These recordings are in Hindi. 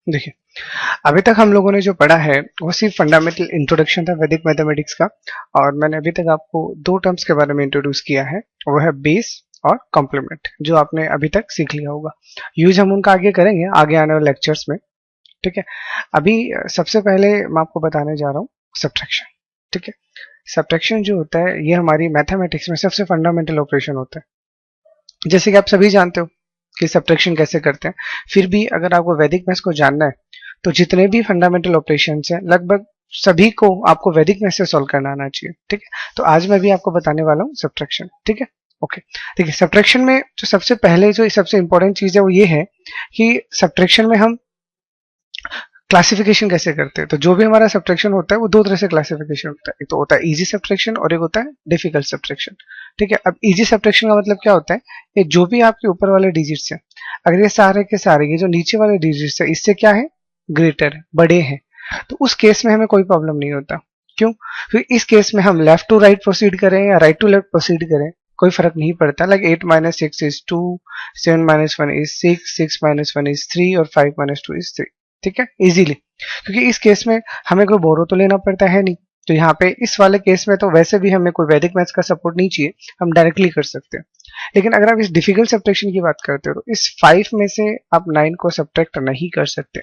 देखिए, अभी तक हम लोगों ने जो पढ़ा है वो सिर्फ फंडामेंटल इंट्रोडक्शन था वैदिक मैथमेटिक्स का। और मैंने अभी तक आपको दो टर्म्स के बारे में इंट्रोड्यूस किया है, वो है बेस और कॉम्प्लीमेंट, जो आपने अभी तक सीख लिया होगा। यूज हम उनका आगे करेंगे आगे आने वाले लेक्चर्स में। ठीक है, अभी सबसे पहले मैं आपको बताने जा रहा हूँ सब्ट्रैक्शन। ठीक है, सब्ट्रैक्शन जो होता है ये हमारी मैथमेटिक्स में सबसे फंडामेंटल ऑपरेशन होता है। जैसे कि आप सभी जानते हो कि सब्ट्रैक्शन कैसे करते हैं, फिर भी अगर आपको वैदिक मैथ्स को जानना है तो जितने भी फंडामेंटल ऑपरेशंस हैं लगभग सभी को आपको वैदिक मैथ्स से सॉल्व करना आना चाहिए। ठीक है, तो आज मैं भी आपको बताने वाला हूँ सब्ट्रैक्शन। ठीक है, ओके। देखिए, सब्ट्रैक्शन में जो सबसे पहले जो सबसे इंपॉर्टेंट चीज है वो ये है कि सब्ट्रैक्शन में हम क्लासिफिकेशन कैसे करते हैं। तो जो भी हमारा सब्ट्रैक्शन होता है वो दो तरह से क्लासिफिकेशन होता है, एक तो होता है इजी सब्ट्रैक्शन और एक होता है डिफिकल्ट सब्ट्रैक्शन। ठीक है, अब इजी सब्ट्रैक्शन का मतलब क्या होता है, ये जो भी आपके ऊपर वाले डिजिट्स हैं, अगर ये सारे के सारे ये जो नीचे वाले डिजिट्स है इससे क्या है, ग्रेटर है, बड़े हैं, तो उस केस में हमें कोई प्रॉब्लम नहीं होता। क्यों? फिर इस केस में हम लेफ्ट टू राइट प्रोसीड करें या राइट टू लेफ्ट प्रोसीड करें कोई फर्क नहीं पड़ता। Like 8 minus 6 is 2, 7 minus 1 is 6, 6 minus 1 is 3 और 5 माइनस 2 इज 3। ठीक है, इजीली, क्योंकि इस केस में हमें कोई बोरो तो लेना पड़ता है नहीं। तो यहाँ पे इस वाले केस में तो वैसे भी हमें कोई वैदिक मैथ्स का सपोर्ट नहीं चाहिए, हम डायरेक्टली कर सकते हैं। लेकिन अगर आप इस डिफिकल्ट सब्ट्रैक्शन की बात करते हो तो इस 5 में से आप 9 को सब्ट्रैक्ट नहीं कर सकते।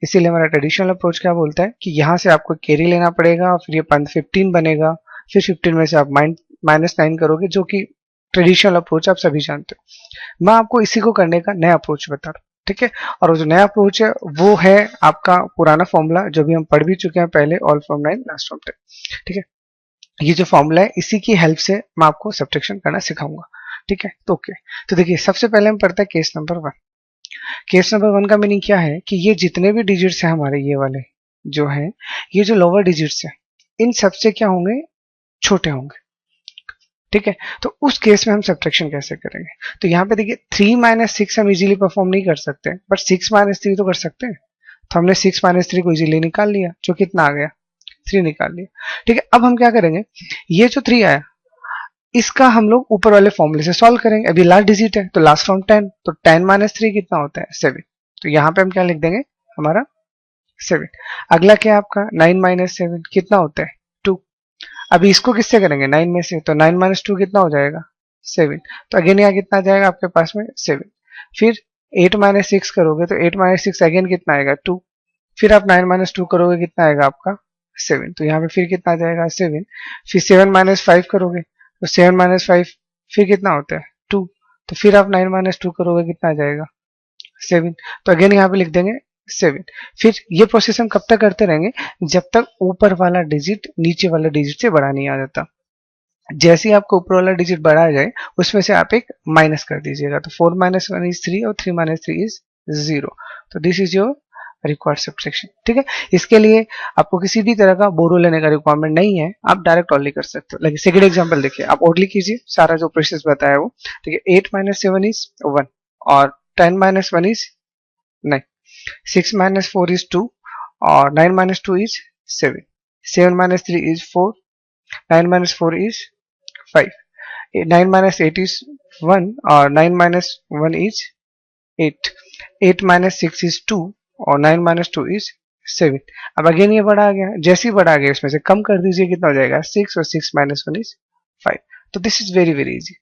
इसीलिए हमारा ट्रेडिशनल अप्रोच क्या बोलता है कि यहाँ से आपको कैरी लेना पड़ेगा, फिर ये 15 बनेगा, फिर 15 में से आप -9 करोगे, जो कि ट्रेडिशनल अप्रोच आप सभी जानते हो। मैं आपको इसी को करने का नया अप्रोच बता रहा हूँ। ठीक है, और वो जो नया अप्रोच है वो है आपका पुराना फॉर्मूला जो भी हम पढ़ भी चुके हैं पहले, ऑल फ्रॉम 9 लास्ट फ्रॉम 10। ठीक है, ये जो फॉर्मूला है इसी की हेल्प से मैं आपको सब्ट्रैक्शन करना सिखाऊंगा। ठीक है, तो ओके, तो देखिए सबसे पहले हम पढ़ते हैं केस नंबर 1। केस नंबर 1 का मीनिंग क्या है कि ये जितने भी डिजिट्स हैं हमारे, ये वाले जो हैं, ये जो लोअर डिजिट्स हैं, इन सबसे क्या होंगे, छोटे होंगे। ठीक है, तो उस केस में हम सब्ट्रैक्शन कैसे करेंगे। तो यहाँ पे देखिए 3 माइनस 6 हम इजीली परफॉर्म नहीं कर सकते, बट 6 माइनस 3 तो कर सकते हैं। तो हमने 6 माइनस 3 को इजीली निकाल लिया, जो कितना आ गया, 3 निकाल लिया। ठीक है, अब हम क्या करेंगे, ये जो 3 आया इसका हम लोग ऊपर वाले फॉर्मूले से सॉल्व करेंगे। अभी लास्ट डिजिट है तो लास्ट फ्रॉम 10, तो 10 माइनस 3 कितना होता है, 7। तो यहाँ पे हम क्या लिख देंगे, हमारा 7। अगला क्या है आपका 9 माइनस 7 कितना होता है, 2। अभी इसको किससे करेंगे, 9 में से, तो 9 माइनस 2 कितना हो जाएगा, 7। तो अगेन यहाँ कितना जाएगा आपके पास में, 7। फिर 8 माइनस 6 करोगे तो 8 माइनस 6 अगेन कितना आएगा, 2। फिर आप 9 माइनस 2 करोगे कितना आएगा आपका, 7। तो यहाँ पे फिर कितना आ जाएगा, 7। फिर 7 माइनस 5 करोगे तो 7 माइनस 5 फिर कितना होता है, 2। तो फिर आप 9 माइनस 2 करोगे कितना आ जाएगा, 7। तो अगेन यहाँ पे लिख देंगे 7। फिर ये प्रोसेस हम कब तक करते रहेंगे, जब तक ऊपर वाला डिजिट नीचे वाले डिजिट से बड़ा नहीं आ जाता। जैसे ही आपको ऊपर वाला डिजिट बढ़ा आ जाए उसमें से आप एक माइनस कर दीजिएगा। तो 4 माइनस 1 इज 3 और 3 माइनस 3 इज 0। तो this is your required subtraction. ठीक है, इसके लिए आपको किसी भी तरह का बोरो लेने का रिक्वायरमेंट नहीं है, आप डायरेक्ट ऑनली कर सकते हो। लेकिन सेकंड एग्जांपल देखिए, आप ओनली कीजिए, सारा जो प्रोसेस बताया वो। देखिए 8 माइनस 7 इज 1 और 10 माइनस 1 इज 9, 6 माइनस 4 इज 2 और 9 minus 2 is 7, 7 minus 3 is 4, 9 minus 4 is 5, 9 minus 8 is 1 और 9 minus 1 is 8, 8 minus 6 is 2 और 9 minus 2 is 7। अब अगेन ये बड़ा आ गया, जैसे ही बड़ा आ गया इसमें से कम कर दीजिए, कितना हो जाएगा 6 और 6 minus 1 is 5। तो this is very very easy.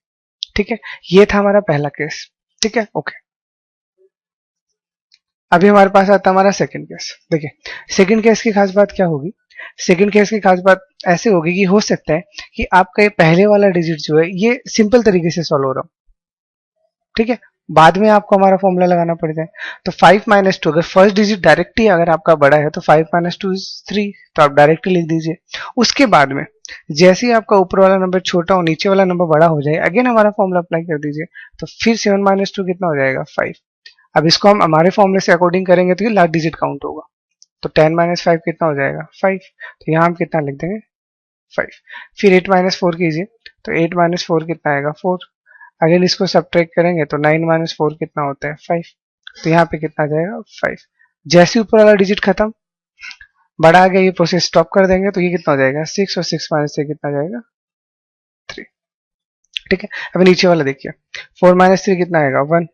ठीक है, ये था हमारा पहला केस। ठीक है, ओके। अभी हमारे पास आता है हमारा सेकंड केस। देखिए सेकंड केस की खास बात क्या होगी, सेकंड केस की खास बात ऐसे होगी कि हो सकता है कि आपका ये पहले वाला डिजिट जो है ये सिंपल तरीके से सॉल्व हो रहा हो। ठीक है, बाद में आपको हमारा फॉर्मूला लगाना पड़ जाए। तो 5 माइनस 2, अगर फर्स्ट डिजिट डायरेक्टली अगर आपका बड़ा है तो 5 माइनस 2 इज 3, तो आप डायरेक्टली लिख दीजिए। उसके बाद में जैसे ही आपका ऊपर वाला नंबर छोटा हो नीचे वाला नंबर बड़ा हो जाए, अगेन हमारा फॉर्मूला अप्लाई कर दीजिए। तो फिर 7 माइनस 2 कितना हो जाएगा, 5। अब इसको हम हमारे फॉर्मूले से अकॉर्डिंग करेंगे तो ये लास्ट डिजिट काउंट होगा। तो 10 माइनस 5 कितना हो जाएगा, 5। तो यहाँ हम कितना लिख देंगे, 5। फिर 8 माइनस 4 कीजिए, तो 8 माइनस 4 कितना आएगा, 4। अगेन इसको सब्ट्रैक्ट करेंगे तो 9 माइनस 4 कितना होता है, 5। तो यहाँ पे कितना आ जाएगा, 5। जैसे ऊपर वाला डिजिट खत्म, बड़ा आ गया, ये प्रोसेस स्टॉप कर देंगे तो ये कितना हो जाएगा, 6 और 6 माइनस से कितना आ जाएगा, 3। ठीक है, अभी नीचे वाला देखिए, 4 माइनस 3 कितना आएगा, 1।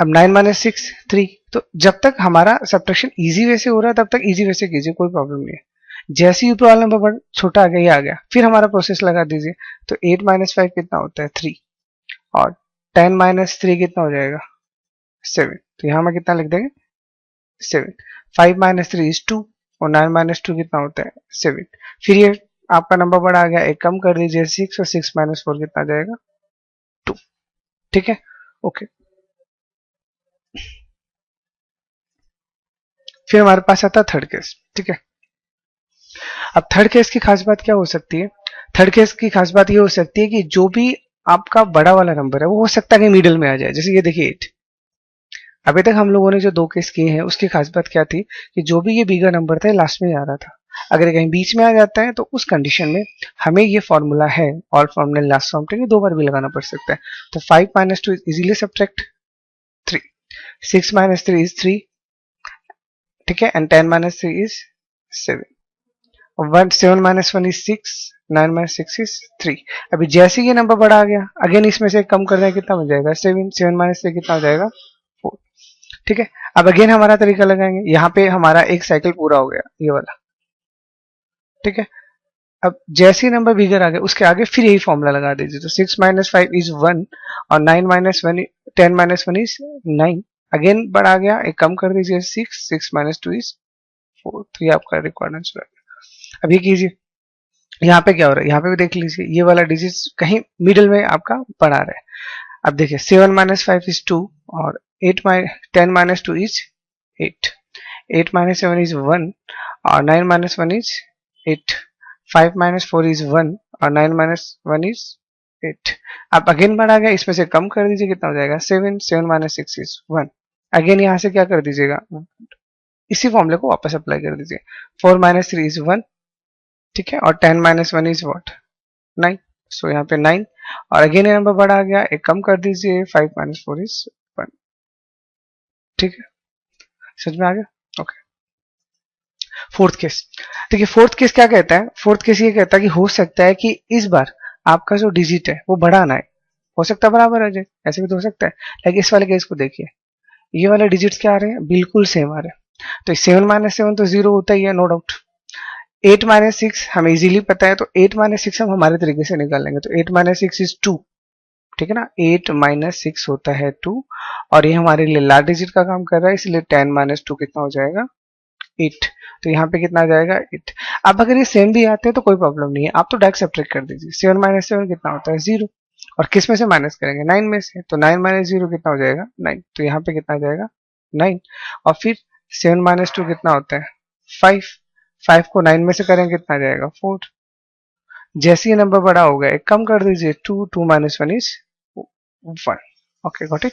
अब 9 माइनस 6 3। तो जब तक हमारा सब्ट्रैक्शन इजी वे से हो रहा है तब तक इजी वे से कीजिए, कोई प्रॉब्लम नहीं है। जैसे ही ऊपर वाला नंबर छोटा आ गया, ये आ गया, फिर हमारा प्रोसेस लगा दीजिए। तो 8 माइनस 5 कितना होता है 3, और 10 माइनस 3 कितना हो जाएगा 7। तो यहाँ में कितना लिख देंगे 7। 5 माइनस 3 इज 2, और 9 माइनस 2 कितना होता है 7। फिर ये आपका नंबर बड़ा आ गया, एक कम कर दीजिए 6, और 6 माइनस 4 कितना आ जाएगा 2। ठीक है, ओके। फिर हमारे पास आता है थर्ड केस। ठीक है, अब थर्ड केस की खास बात क्या हो सकती है? थर्ड केस की खास बात ये हो सकती है कि जो भी आपका बड़ा वाला नंबर है वो हो सकता है कि मिडिल में आ जाए। जैसे ये देखिए 8। अभी तक हम लोगों ने जो दो केस किए हैं उसकी खास बात क्या थी कि जो भी ये बिगर नंबर था लास्ट में आ रहा था। अगर ये कहीं बीच में आ जाता है तो उस कंडीशन में हमें ये फॉर्मूला है ऑल फॉर्म ने लास्ट फॉर्म के दो बार भी लगाना पड़ सकता है। तो 5 minus 2 easily subtract 3, 6 minus 3 is 3, ठीक है, and 10 minus 3 is 7, 7 minus 1 is 6, 9 minus 6 is 3। अभी जैसे ये नंबर बड़ा आ गया, अगेन इसमें से कम कर दें कितना हो जाएगा 7, 7 माइनस 3 कितना हो जाएगा 4। ठीक है, अब अगेन हमारा तरीका लगाएंगे। यहाँ पे हमारा एक साइकिल पूरा हो गया ये वाला। ठीक है, अब जैसे ही नंबर बिगर आ गया उसके आगे फिर यही फॉर्मूला लगा दीजिए। तो 6 माइनस 5 इज 1, और 9 माइनस 1 10 माइनस 1 इज 9। अगेन बढ़ा गया, एक कम कर दीजिए 6, 6 माइनस 2 इज 4। तो ये आपका रिक्वायर्ड आंसर है। अब ये कीजिए, यहाँ पे क्या हो रहा है, यहाँ पे भी देख लीजिए ये वाला डिजिट कहीं मिडिल में आपका बढ़ा रहा है। अब देखिए 7 माइनस 5 इज 2, और 10 माइनस 2 इज 8, 8 माइनस 7 इज 1, और 9 माइनस 1 इज 8, 5 माइनस 4 इज 1, और 9 माइनस 1 इज 8। अब अगेन बढ़ा गया, इसमें से कम कर दीजिए कितना हो जाएगा 7, 7 माइनस 6 इज 1। अगेन यहाँ से क्या कर दीजिएगा, इसी फॉर्मूले को वापस अप्लाई कर दीजिए। 4 माइनस 3 इज 1, ठीक है, और 10 माइनस 1 इज व्हाट 9। सो यहाँ पे 9, और अगेन ये नंबर बड़ा आ गया, एक कम कर दीजिए 5 माइनस 4 इज 1। ठीक है, समझ में आ गया? ओके। फोर्थ केस, देखिए फोर्थ केस क्या कहता है, फोर्थ केस ये कहता है कि हो सकता है कि इस बार आपका जो डिजिट है वो बढ़ा ना है, हो सकता है बराबर आ जाए, ऐसे भी तो हो सकता है। लेकिन इस वाले केस को देखिए, ये वाले डिजिट्स क्या आ रहे हैं, बिल्कुल सेम आ रहे हैं। तो 7 माइनस 7 तो 0 होता ही है, नो डाउट। 8 माइनस 6 हमें इजीली पता है, तो 8 माइनस 6 हम हमारे तरीके से निकाल लेंगे। तो 8 माइनस 6 इज 2, ठीक है ना, 8 माइनस 6 होता है 2, और ये हमारे लिए लार्ज डिजिट का काम कर रहा है, इसलिए 10 माइनस 2 कितना हो जाएगा 8। तो यहाँ पे कितना आ जाएगा 8। अब अगर ये सेम भी आते हैं तो कोई प्रॉब्लम नहीं है, आप तो डायरेक्ट सब्ट्रैक्ट कर दीजिए। 7 माइनस 7 कितना होता है 0, और किस में से माइनस करेंगे 9 में से, तो 9 माइनस 0 कितना हो जाएगा 9। तो यहाँ पे कितना आ जाएगा 9, और फिर 7 माइनस 2 कितना होता है 5, 5 को 9 में से करेंगे कितना आ जाएगा 4। जैसे ही नंबर बड़ा होगा एक कम कर दीजिए 2, 2 minus 1 is 1। Okay, got it.